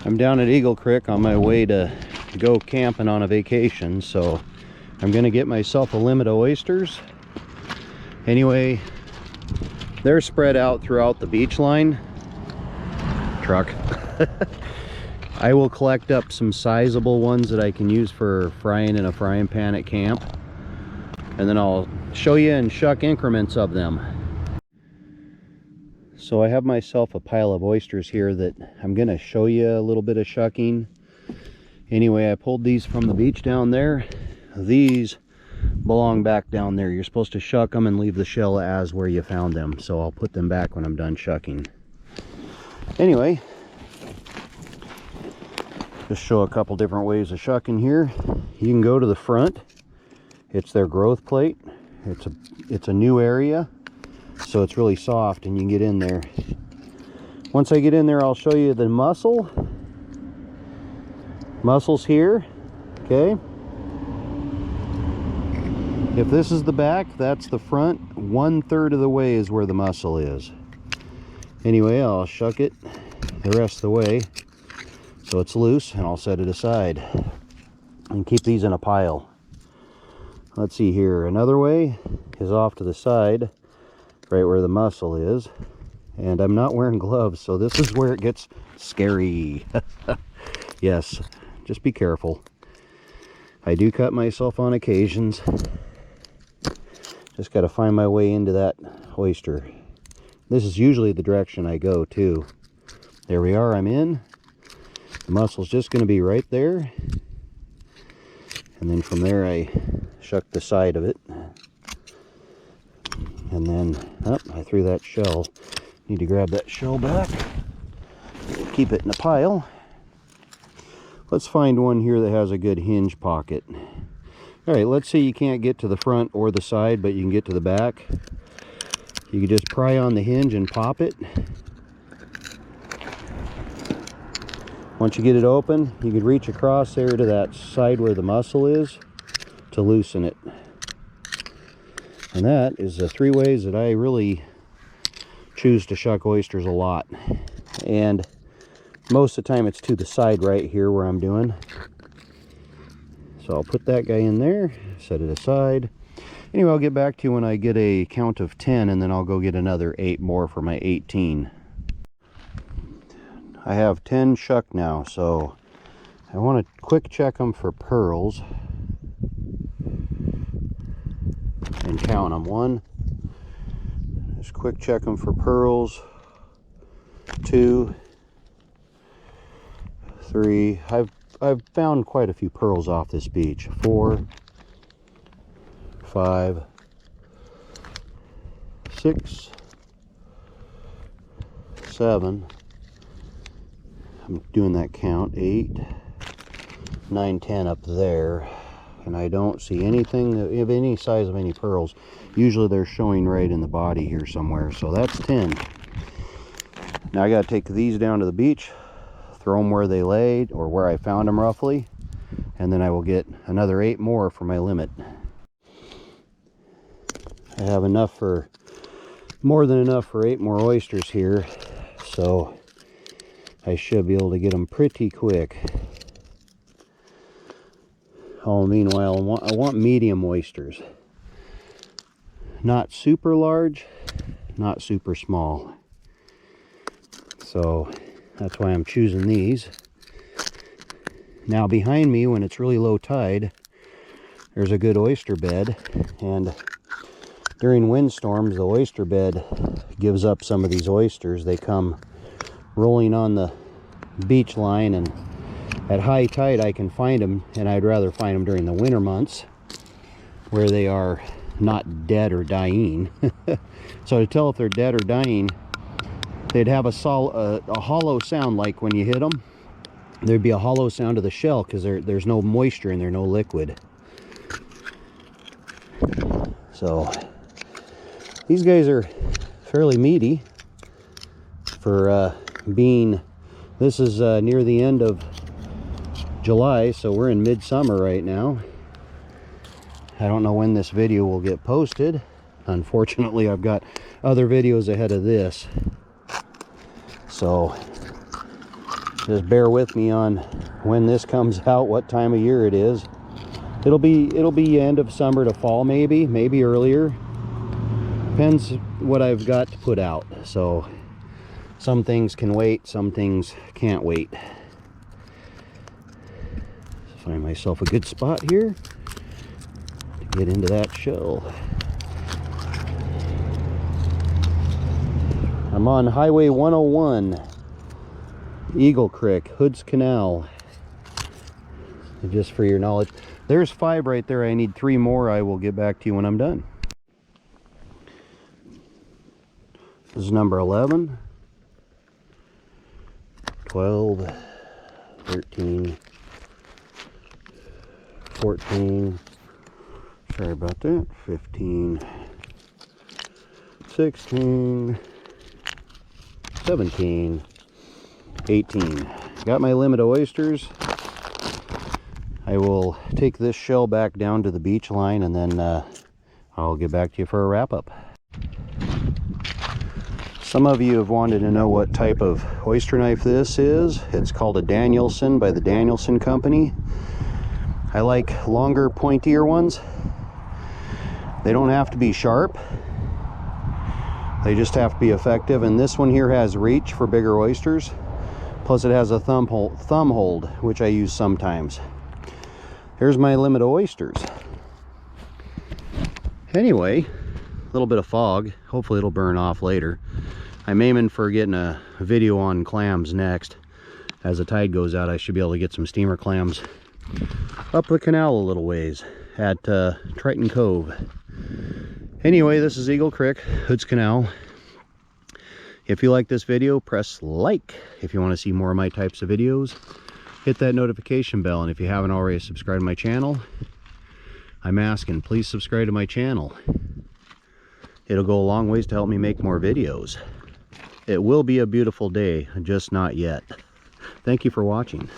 I'm down at Eagle Creek on my way to go camping on a vacation, so I'm gonna get myself a limit of oysters. Anyway, they're spread out throughout the beach line. Truck. I will collect up some sizable ones that I can use for frying in a frying pan at camp, and then I'll show you and shuck increments of them. So I have myself a pile of oysters here that I'm gonna show you a little bit of shucking. Anyway, I pulled these from the beach down there. These belong back down there. You're supposed to shuck them and leave the shell as where you found them, so I'll put them back when I'm done shucking. Anyway, just show a couple different ways of shucking here. You can go to the front. It's their growth plate. It's a new area, so it's really soft and you can get in there. Once I get in there, I'll show you the muscles here. Okay, if this is the back, that's the front. 1/3 of the way is where the muscle is. Anyway, I'll shuck it the rest of the way so it's loose, and I'll set it aside and keep these in a pile. Let's see here. Another way is off to the side, right where the muscle is, and I'm not wearing gloves, so this is where it gets scary. Yes, just be careful. I do cut myself on occasions. Just got to find my way into that oyster. This is usually the direction I go too. There we are, I'm in. The muscle's just going to be right there, and then from there I shuck the side of it, and then I threw that shell. Need to grab that shell back, keep it in a pile. Let's find one here that has a good hinge pocket. All right, let's say you can't get to the front or the side, but you can get to the back. You can just pry on the hinge and pop it. Once you get it open, you can reach across there to that side where the muscle is to loosen it. And that is the 3 ways that I really choose to shuck oysters a lot. And most of the time it's to the side right here where I'm doing. So I'll put that guy in there, set it aside. Anyway, I'll get back to you when I get a count of 10, and then I'll go get another 8 more for my 18. I have 10 shucked now, so I want to quick check them for pearls and count them. 1, just quick check them for pearls. 2, 3, I've found quite a few pearls off this beach. 4, 5, 6, 7, I'm doing that count, 8, 9, 10 up there, and I don't see anything of any size of any pearls. Usually they're showing right in the body here somewhere, so that's 10. Now I got to take these down to the beach, throw them where they laid or where I found them roughly, and then I will get another 8 more for my limit. I have enough for, more than enough for 8 more oysters here, so I should be able to get them pretty quick. Oh, meanwhile, I want medium oysters. Not super large, not super small. So that's why I'm choosing these. Now behind me, when it's really low tide, there's a good oyster bed, and during windstorms the oyster bed gives up some of these oysters. They come rolling on the beach line, and at high tide I can find them, and I'd rather find them during the winter months where they are not dead or dying. So to tell if they're dead or dying, they'd have a hollow sound, like when you hit them. There'd be a hollow sound to the shell because there's no moisture in there, no liquid. So these guys are fairly meaty for being, this is near the end of July, so we're in midsummer right now. I don't know when this video will get posted. Unfortunately, I've got other videos ahead of this. So Just bear with me on when this comes out, what time of year it is. It'll be end of summer to fall, maybe earlier. Depends what I've got to put out. So some things can wait, some things can't wait. Find myself a good spot here to get into that shell. I'm on Highway 101, Eagle Creek, Hood's Canal. Just for your knowledge. There's 5 right there. I need 3 more. I will get back to you when I'm done. This is number 11, 12, 13, 14, sorry about that, 15, 16, 17, 18. Got my limit of oysters. I will take this shell back down to the beach line, and then I'll get back to you for a wrap-up. Some of you have wanted to know what type of oyster knife this is. It's called a Danielson by the Danielson Company. I like longer, pointier ones. They don't have to be sharp. They just have to be effective, and this one here has reach for bigger oysters. Plus it has a thumb hold, which I use sometimes. Here's my limit of oysters. Anyway, a little bit of fog. Hopefully it'll burn off later. I'm aiming for getting a video on clams next. As the tide goes out, I should be able to get some steamer clams up the canal a little ways at Triton Cove. Anyway, this is Eagle Creek, Hood's Canal. If you like this video, press like. If you want to see more of my types of videos, hit that notification bell. And if you haven't already subscribed to my channel, I'm asking, please subscribe to my channel. It'll go a long ways to help me make more videos. It will be a beautiful day, just not yet. Thank you for watching.